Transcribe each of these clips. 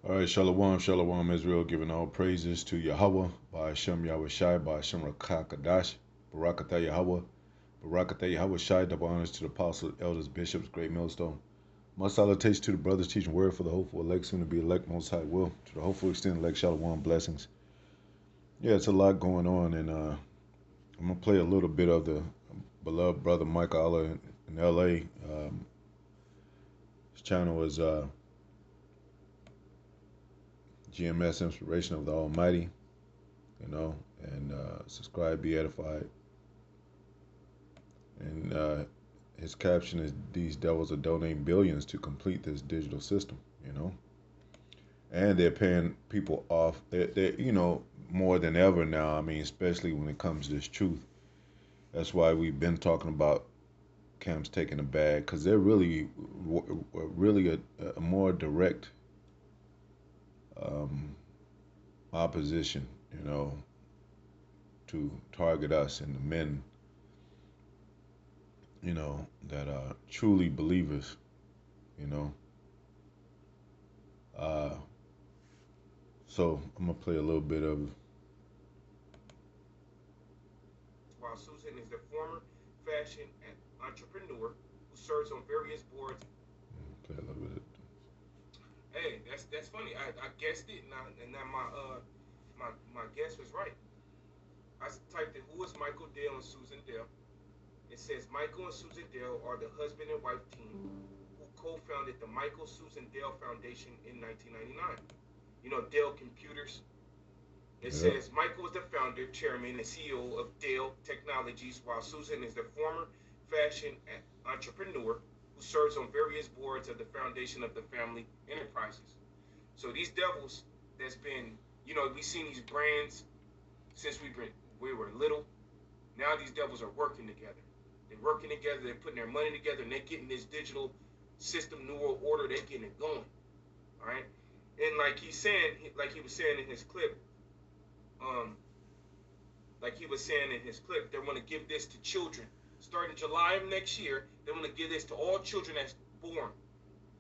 All right, Shalom, Shalom, Israel, giving all praises to Yahweh, by Hashem Yahweh Shai, by Hashem Rakakadash, Barakatah Yahweh, Barakatah Yahweh Shai, double honors to the apostles, elders, bishops, great millstone. Much salutation to the brothers teaching word for the hopeful elect, soon to be elect, most high will, to the hopeful extended elect, Shalom, blessings. Yeah, it's a lot going on, and I'm going to play a little bit of the beloved brother Mike Allah in LA. His channel is GMS Inspiration of the Almighty, and subscribe, be edified. And his caption is, "These devils are donating billions to complete this digital system," and they're paying people off. They're more than ever now. I mean, especially when it comes to this truth. That's why we've been talking about camps taking a bag, because they're really a more direct opposition, to target us and the men, that are truly believers, you know. Uh, so I'm gonna play a little bit of. While Susan is the former fashion and entrepreneur who serves on various boards. Play a little bit. Hey, that's funny. I guessed it, and now my guess was right. I typed in who is Michael Dale and Susan Dale. It says Michael and Susan Dale are the husband and wife team who co-founded the Michael Susan Dale Foundation in 1999. You know, Dell Computers. It Yep. says Michael is the founder, chairman, and CEO of Dell Technologies, while Susan is the former fashion entrepreneur who serves on various boards of the foundation of the family enterprises. So these devils that's been, we've seen these brands since we were little. Now these devils are working together. They're working together, they're putting their money together, and they're getting this digital system, New World Order, they're getting it going. All right. And like he was saying in his clip, um, they want to give this to children. Starting July of next year, they want to give this to all children that's born.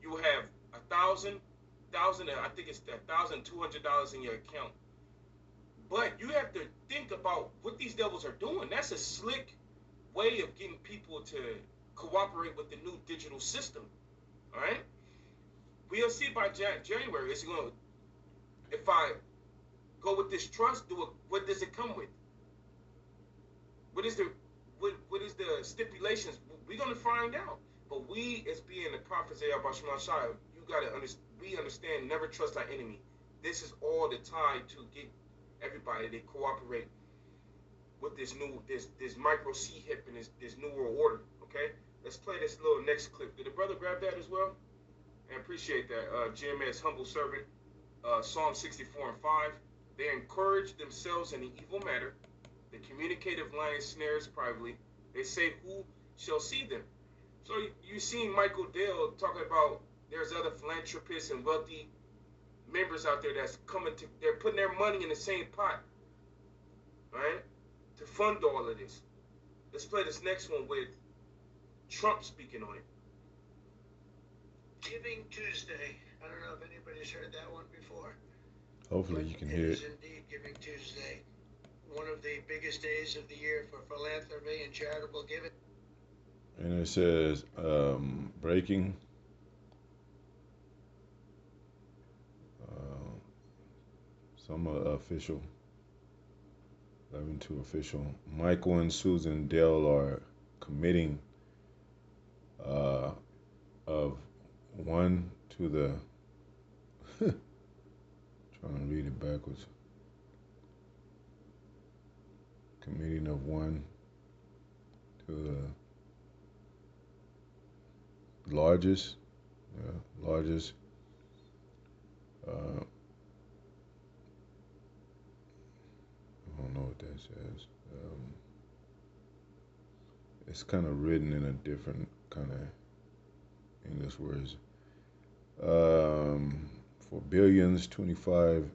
You will have I think it's $1,200 in your account. But you have to think about what these devils are doing. That's a slick way of getting people to cooperate with the new digital system. All right, we'll see by January. It's going. If I go with this trust, what does it come with? What is the what is the stipulations? We're gonna find out. But we, as being the prophets of Yahweh Shai, you gotta understand. We understand. Never trust our enemy. This is all the time to get everybody to cooperate with this micro C hip and this new world order. Okay, let's play this little next clip. Did the brother grab that as well? I appreciate that. GMS humble servant. Psalm 64 and 5. They encourage themselves in an evil matter. The communicative lion snares privately. They say, "Who shall see them?" So you seen Michael Dell talking about there's other philanthropists and wealthy members out there that's coming to. They're putting their money in the same pot, right, to fund all of this. Let's play this next one with Trump speaking on it. Giving Tuesday. I don't know if anybody's heard that one before. Hopefully you can It hear is it. indeed Giving Tuesday, one of the biggest days of the year for philanthropy and charitable giving. And it says breaking. Uh, some official. 11 official. Michael and Susan Dell are committing of one to the. Trying to read it backwards. Committing of one to the largest. Uh, I don't know what that says. It's kind of written in a different kind of English words. For billions, 25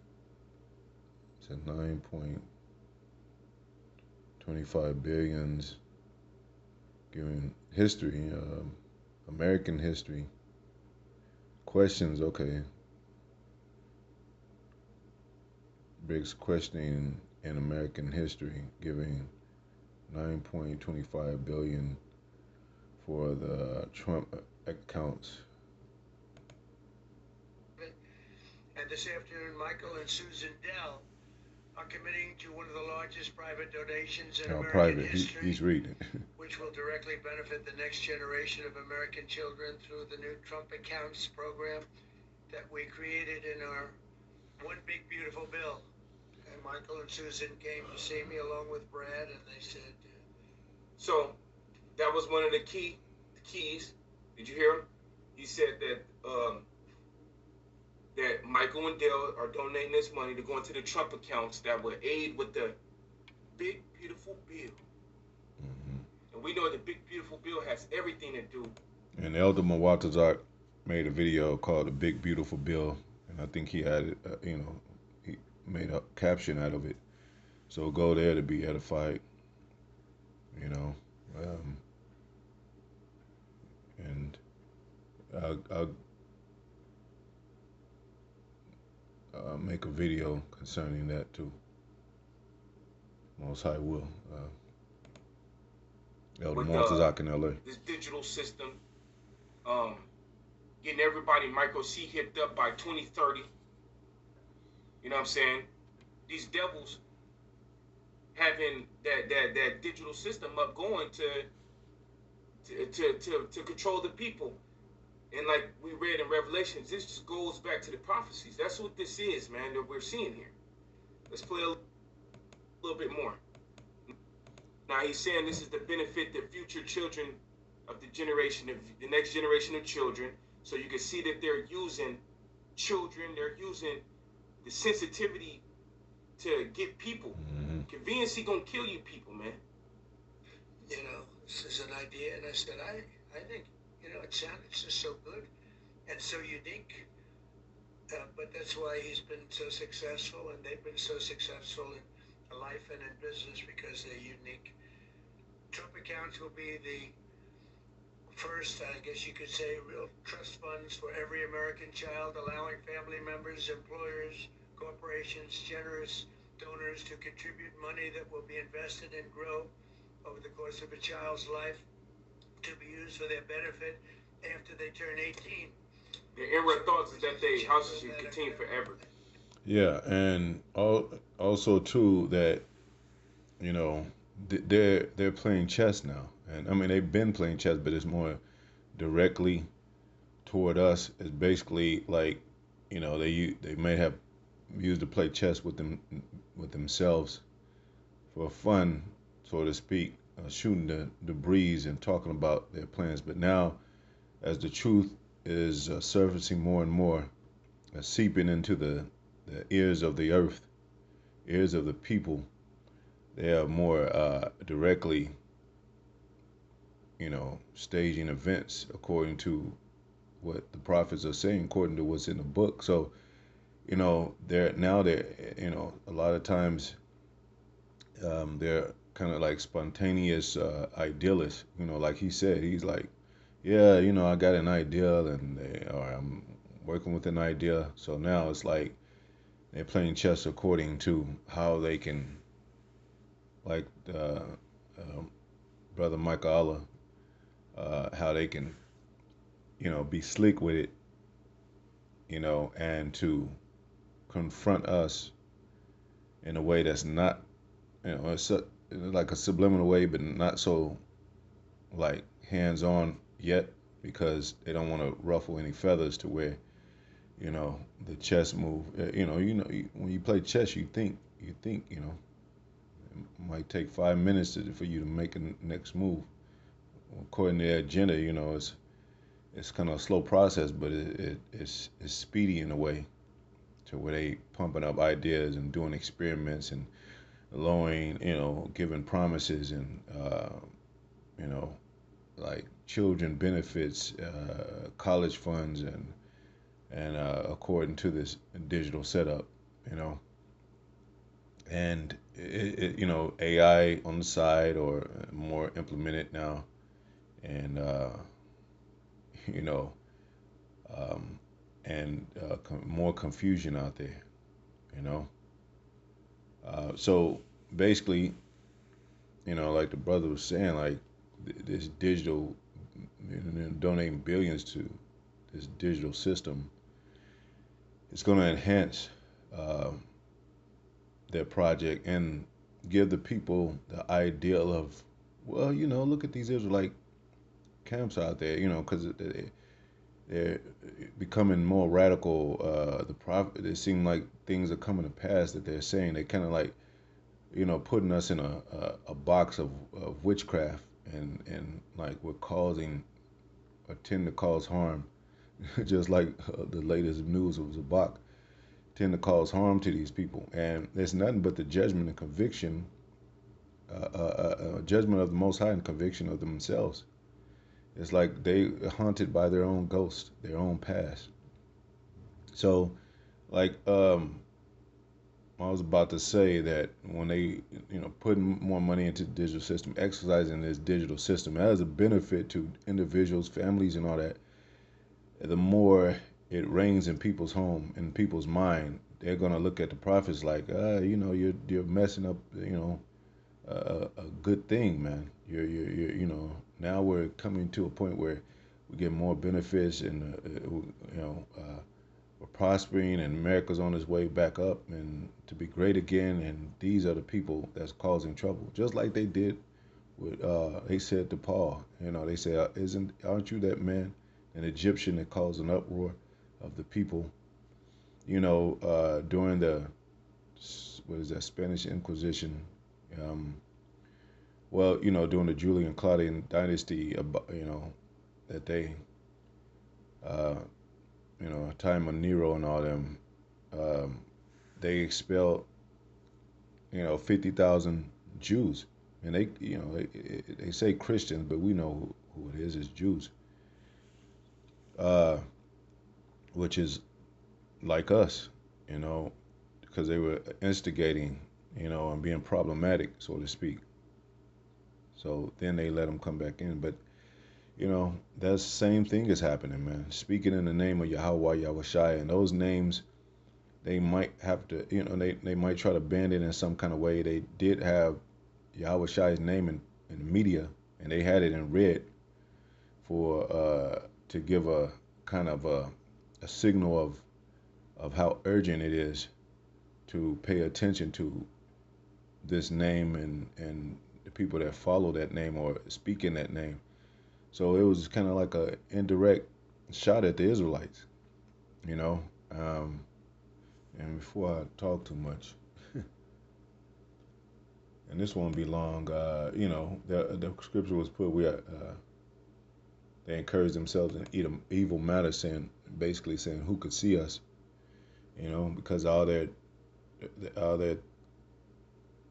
to 9.25 billions. Giving history, American history. Questions, okay. begs questioning in American history, giving 9.25 billion for the Trump accounts. And this afternoon, Michael and Susan Dell are committing to one of the largest private donations in American Private. history, He's reading. which will directly benefit the next generation of American children through the new Trump Accounts program that we created in our One Big Beautiful Bill. And Michael and Susan came to see me along with Brad, and they said, So that was one of the keys. Did you hear him? He said that that Michael and Dale are donating this money to go into the Trump accounts that will aid with the Big Beautiful Bill. And we know the Big Beautiful Bill has everything to do. And Elder Mawatazak made a video called "The Big Beautiful Bill," and I think he had, he made a caption out of it. So go there to be edified, and I'll make a video concerning that too. Most High will. Elder Mawatazak in LA. This digital system, getting everybody micro C hipped up by 2030. You know what I'm saying? These devils having that digital system up going to control the people. And like we read in Revelations, this just goes back to the prophecies. That's what this is, man, that we're seeing here. Let's play a little bit more. Now he's saying this is to benefit the future children of the next generation of children. So you can see that they're using children, they're using the sensitivity to get people. Conveniency gonna kill you people, man. This is an idea, and I said, I think, it sounded just so good and so unique. But that's why he's been so successful, and they've been so successful in life and in business, because they're unique. Trump accounts will be the first, I guess you could say, real trust funds for every American child, allowing family members, employers, corporations, generous donors to contribute money that will be invested and grow over the course of a child's life to be used for their benefit after they turn 18. The inward thoughts is that their houses should continue forever. Yeah, and also too that they're playing chess now, and I mean they've been playing chess, but it's more directly toward us. It's basically like they may have used to play chess with themselves for fun, so to speak, shooting the breeze and talking about their plans. But now, as the truth is surfacing more and more, seeping into the ears of the earth, ears of the people, they are more directly, staging events according to what the prophets are saying, according to what's in the book. So, they're a lot of times they're kind of like spontaneous idealists. Like he said, he's like, yeah, I got an idea, or I'm working with an idea. So now it's like they're playing chess according to how they can, like Brother Michael Allah, how they can, be slick with it, and to confront us in a way that's not, it's like a subliminal way, but not so like hands-on yet, because they don't want to ruffle any feathers to where, the chess move. When you play chess, you think, it might take 5 minutes for you to make a next move. According to their agenda, it's kind of a slow process, but it's speedy in a way to where they pumping up ideas and doing experiments and lowering, giving promises and, like children benefits, college funds, and according to this digital setup, and AI on the side or more implemented now, and more confusion out there, So basically, like the brother was saying, like this digital, donating billions to this digital system, it's going to enhance uh, their project and give the people the ideal of, well, look at these Israelite camps out there, because they're becoming more radical. The prophet, it seems like things are coming to pass that they're saying. They kind of like, putting us in a box of witchcraft, and like we're causing or tend to cause harm, just like the latest news of Zabak tend to cause harm to these people. And there's nothing but the judgment and conviction, judgment of the Most High and conviction of themselves. It's like they haunted by their own ghost, their own past. So, like, I was about to say that when they, putting more money into the digital system, exercising this digital system, that has a benefit to individuals, families, and all that. The more it reigns in people's home, in people's mind, they're gonna look at the prophets like, you're messing up, a good thing, man. Now we're coming to a point where we get more benefits, and we're prospering, and America's on its way back up and to be great again. And these are the people that's causing trouble, just like they did with. They said to Paul, they say, aren't you that man, an Egyptian that caused an uproar of the people? During the what is that Spanish Inquisition. Um, well, during the Julian Claudian dynasty, that they, uh, time of Nero and all them, um, they expelled, 50,000 Jews, and they say Christians, but we know who it is Jews, uh, which is like us, because they were instigating, and being problematic, so to speak. So then they let them come back in, but that same thing is happening, man. Speaking in the name of Yahweh, Yahushai, and those names, they might have to, they might try to bend it in some kind of way. They did have Yahushai's name in the media, and they had it in red for to give a kind of a signal of how urgent it is to pay attention to this name, and the people that follow that name or speak in that name. So it was kind of like a indirect shot at the Israelites, you know. Um, and before I talk too much, and this won't be long, the scripture was put. They encouraged themselves in evil matter, saying, basically saying, who could see us, because all their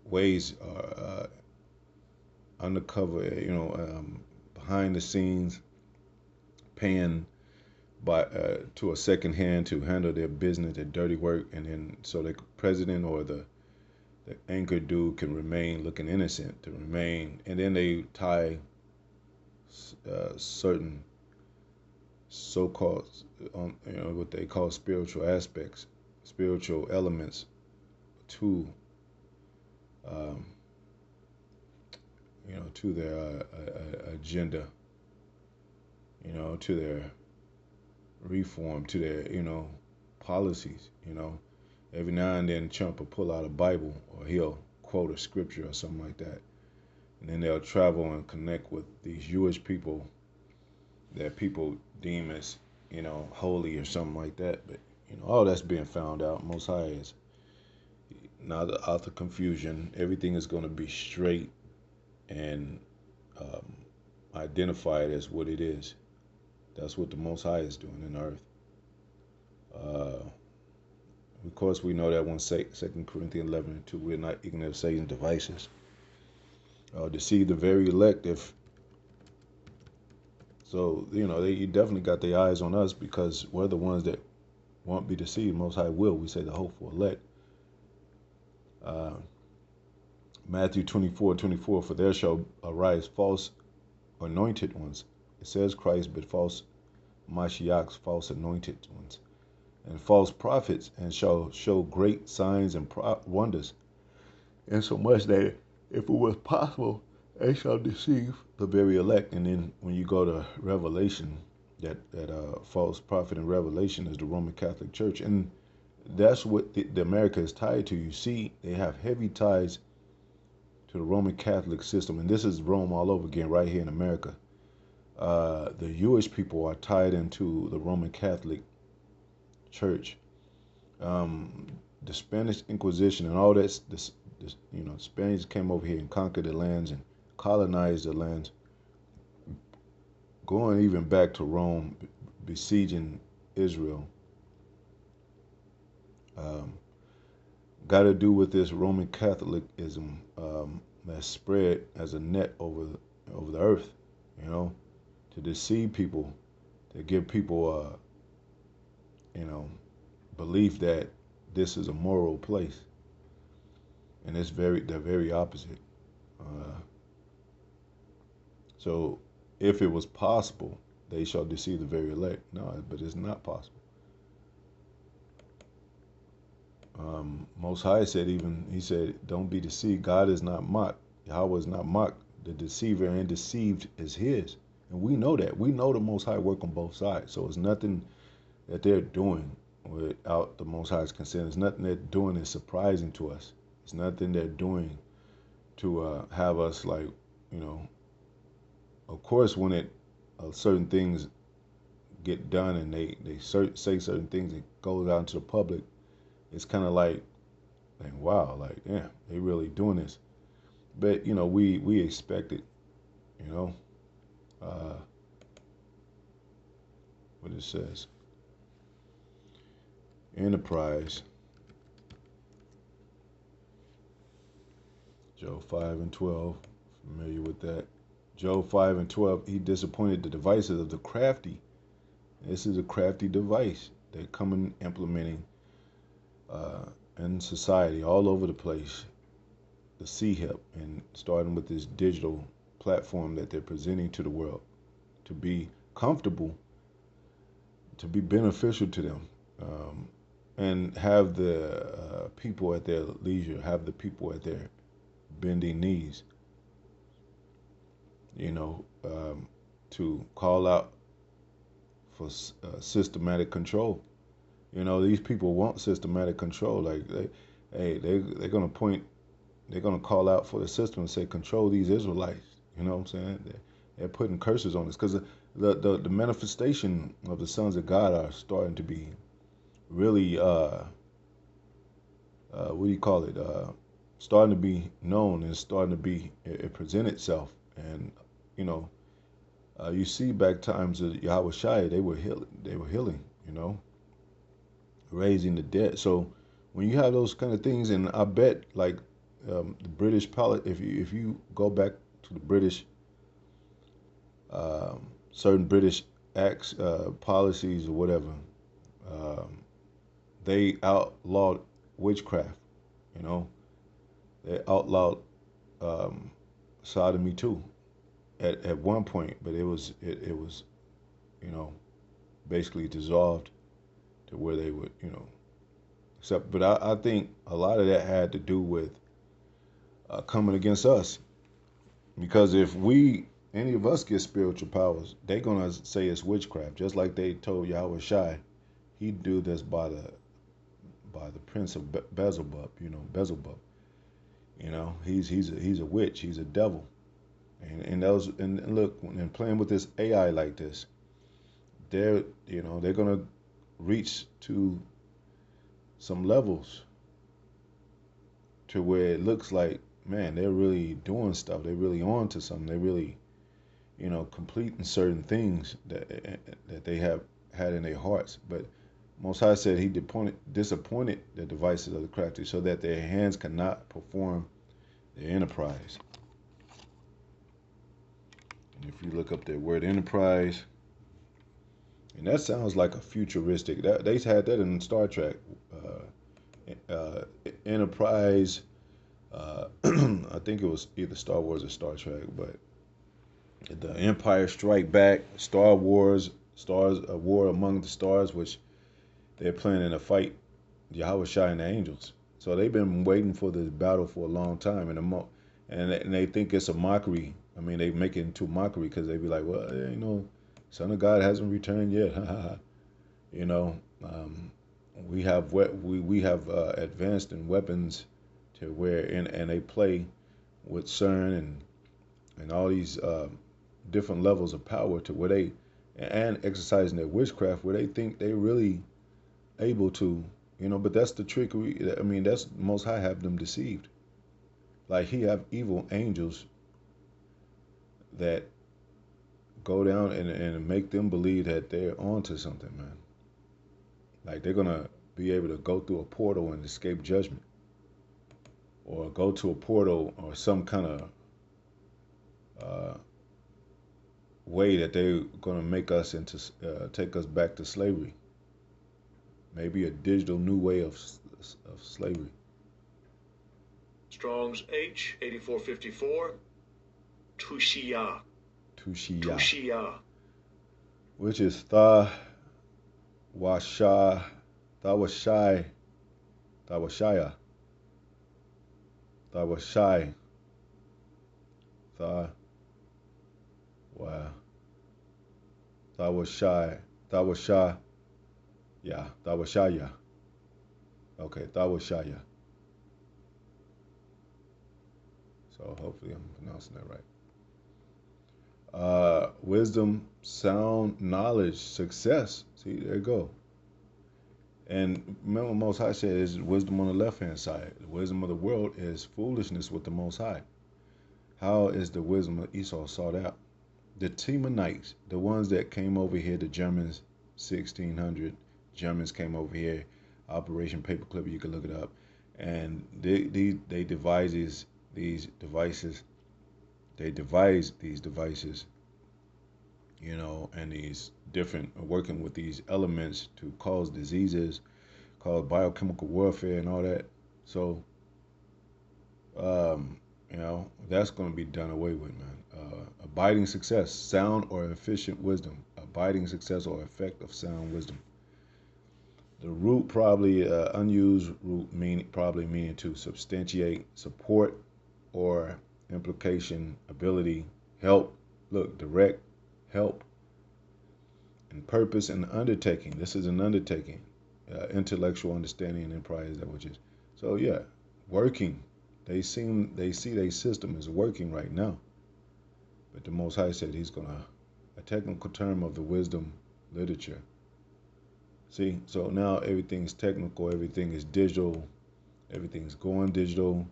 ways are undercover, behind the scenes, paying by to a second hand to handle their business, their dirty work, and then so the president or the anchor dude can remain looking innocent, to remain, and then they tie certain so-called, what they call spiritual aspects, spiritual elements to, um, to their agenda, to their reform, to their, policies. Every now and then Trump will pull out a Bible, or he'll quote a scripture or something like that. And then they'll travel and connect with these Jewish people that people deem as, holy or something like that. But, all that's being found out. Most High is not out of confusion. Everything is going to be straight and um, identified as what it is. That's what the Most High is doing in earth. Of course, we know that when 2 Corinthians 11:2, we're not ignorant of Satan's devices. Deceive the very elect. If so, you definitely got their eyes on us, because we're the ones that won't be deceived. Most High will. We say the hopeful elect. Uh, Matthew 24:24, for there shall arise false anointed ones. It says Christ, but false Mashiachs, false anointed ones, and false prophets, and shall show great signs and wonders, And so much that if it was possible, they shall deceive the very elect. And then when you go to Revelation, that false prophet in Revelation is the Roman Catholic Church, and that's what the America is tied to. You see, they have heavy ties to the Roman Catholic system, and this is Rome all over again, right here in America. The Jewish people are tied into the Roman Catholic Church. The Spanish Inquisition and all that. Spaniards came over here and conquered the lands and colonized the lands, going even back to Rome, besieging Israel. Got to do with this Roman Catholicism that's spread as a net over the earth, to deceive people, to give people, belief that this is a moral place, and they're very opposite. So, if it was possible, they shall deceive the very elect. No, but it's not possible. Most High said, he said, don't be deceived. God is not mocked. Yahweh is not mocked. The deceiver and deceived is his. And we know that. We know the Most High work on both sides. So it's nothing that they're doing without the Most High's consent. It's nothing they're doing is surprising to us. It's nothing they're doing to have us of course, when certain things get done and they say certain things that goes out into the public, it's kind of like wow, they really doing this. But we expect it. What it says, Enterprise, Job 5:12. Familiar with that? Job 5:12. He disappointed the devices of the crafty. This is a crafty device they're coming implementing in society all over the place. The CHIP, and starting with this digital platform that they're presenting to the world to be comfortable, to be beneficial to them, and have the people at their leisure, have the people at their bending knees, to call out for systematic control. These people want systematic control. Like they're gonna call out for the system and say, control these Israelites. You know what I'm saying? They're putting curses on us because the manifestation of the sons of God are starting to be really what do you call it? Starting to be known and starting to be it present itself. And you see back times of Yahweh Shai, they were healing, raising the dead. So when you have those kind of things, and I bet the British if you go back to the British, certain British acts, policies or whatever, they outlawed witchcraft. They outlawed sodomy too at one point, but it was basically dissolved to where they would except. But I think a lot of that had to do with coming against us, because if any of us get spiritual powers, they're gonna say it's witchcraft, just like they told Yahweh Shai he'd do this by the prince of Beelzebub. Beelzebub. He's a witch. He's a devil. And look, and playing with this AI like this, they're gonna reach to some levels to where it looks like, man, they're really doing stuff. They're really on to something. They're really, completing certain things that they have had in their hearts. But Most High said he disappointed the devices of the crafty so that their hands cannot perform their enterprise. And if you look up that word enterprise, and that sounds like a futuristic. They had that in Star Trek. Enterprise. I think it was either Star Wars or Star Trek, but the Empire Strike Back, Star Wars, a War Among the Stars, which they're planning a fight, Yahweh Shai and the angels. So they've been waiting for this battle for a long time, and they think it's a mockery. I mean, they make it into mockery because they be like, well, Son of God hasn't returned yet. you know, um, we have advanced in weapons to where and they play with CERN and all these different levels of power to where they and exercising their witchcraft where they think they really able to, but that's the trickery. I mean, that's Most High have them deceived. Like he have evil angels that go down and make them believe that they're onto something, man. Like they're gonna be able to go through a portal and escape judgment, or go to a portal or some kind of uh, way that they're gonna make us into take us back to slavery. Maybe a digital new way of slavery. Strong's H 8454. Tushia. Tushia. Tushia. Which is Washa, Thawashai, Thawashaya, Thawashai, Tha, wow, Thawashai, Thawasha, yeah, Thawashaya. Okay, Thawashaya. So hopefully I'm pronouncing that right. Wisdom, sound knowledge, success. See, there you go. And remember, Most High said is wisdom on the left hand side. The wisdom of the world is foolishness with the Most High. How is the wisdom of Esau sought out? The Temanites, the ones that came over here, the Germans, 1600 Germans came over here. Operation Paperclip, you can look it up, and they devised these devices. They devised these devices, and these different working with these elements to cause diseases, cause biochemical warfare and all that. So, that's going to be done away with, man. Abiding success, sound or efficient wisdom. Abiding success or effect of sound wisdom. The root probably unused root meaning to substantiate, support, or implication, ability, help. Look, direct, help, and purpose and undertaking. This is an undertaking, intellectual understanding and enterprise. That which is so yeah, working. They see their system is working right now. But the Most High said He's gonna a technical term of the wisdom literature. See, so now everything's technical, everything is digital, everything's going digital.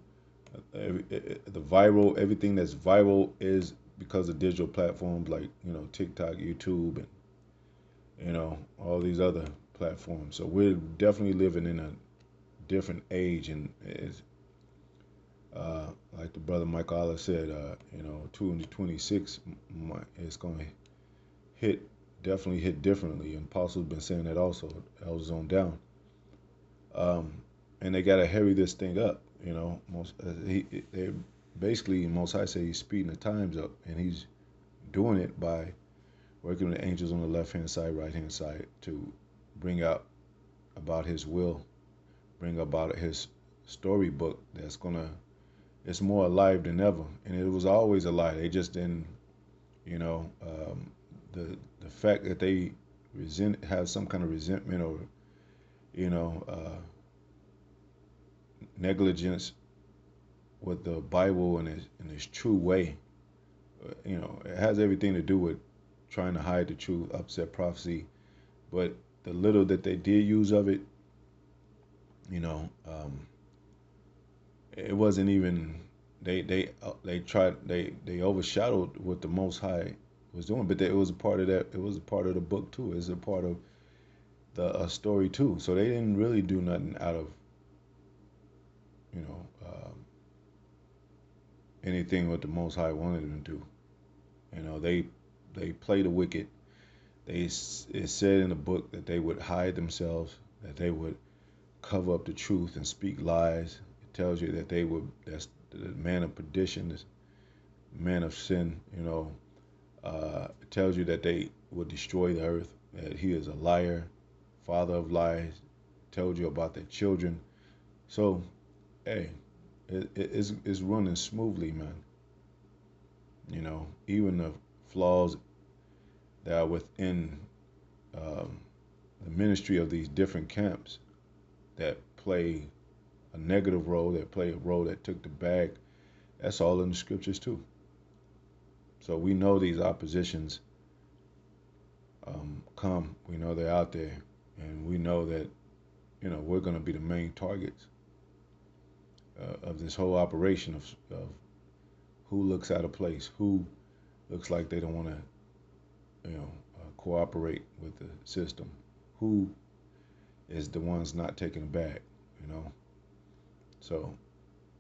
The viral, everything that's viral is because of digital platforms like TikTok, YouTube, and all these other platforms. So we're definitely living in a different age, and it's like the brother Michael Allah said, 2026 is going to definitely hit differently. And Apostle's been saying that also. Elders on down, and they got to hurry this thing up. They basically Most High say He's speeding the times up, and He's doing it by working with the angels on the left hand side, right hand side to bring out about His will, bring about His storybook that's it's more alive than ever, and it was always alive. They just didn't, the fact that they have some kind of resentment or negligence with the Bible and its true way. It has everything to do with trying to hide the truth, upset prophecy. But the little that they did use of it, it wasn't even. They tried. They overshadowed what the Most High was doing, but it was a part of that. It was a part of the book too. It's a part of the story too. So they didn't really do nothing out of anything what the Most High wanted them to do. They play the wicked. It said in the book that they would hide themselves, that they would cover up the truth and speak lies. It tells you that that's the man of perdition, this man of sin. It tells you that they would destroy the earth, that he is a liar, father of lies. It tells you about their children. So hey, it's running smoothly, man. You know, even the flaws that are within um, the ministry of these different camps that play a negative role, that play a role that took the bag, that's all in the scriptures too. So we know these oppositions come. We know they're out there, and we know that we're going to be the main targets of this whole operation of who looks out of place, who looks like they don't want to, cooperate with the system, who is the ones not taking it back, you know. So,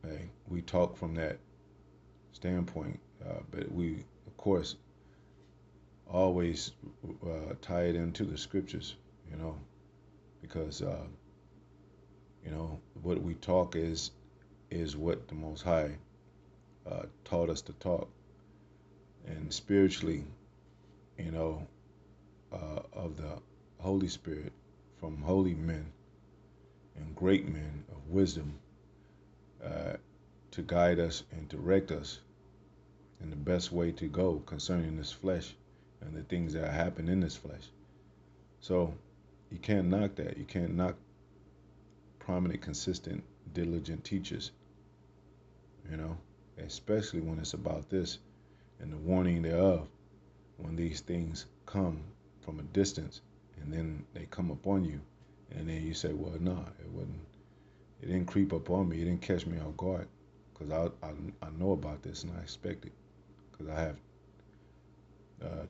hey, we talk from that standpoint, but we, of course, always tie it into the scriptures, you know, because what we talk is what the Most High taught us to talk, and spiritually, of the Holy Spirit from holy men and great men of wisdom uh, to guide us and direct us in the best way to go concerning this flesh and the things that happen in this flesh. So you can't knock that. You can't knock prominent, consistent, diligent teachers, especially when it's about this and the warning thereof, when these things come from a distance and then they come upon you, and then you say, well, no, it didn't creep up on me, it didn't catch me off guard, because I know about this and I expect it, because I have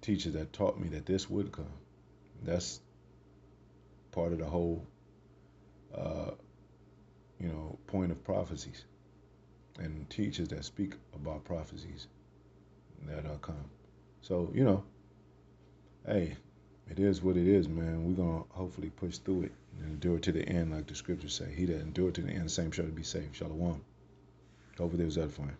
teachers that taught me that this would come. That's part of the whole, point of prophecies, and teachers that speak about prophecies that come. So, hey, it is what it is, man. We're going to hopefully push through it and endure to the end, like the scriptures say. He that endured to the end, same shall be saved. Shalom. Hopefully it was edifying.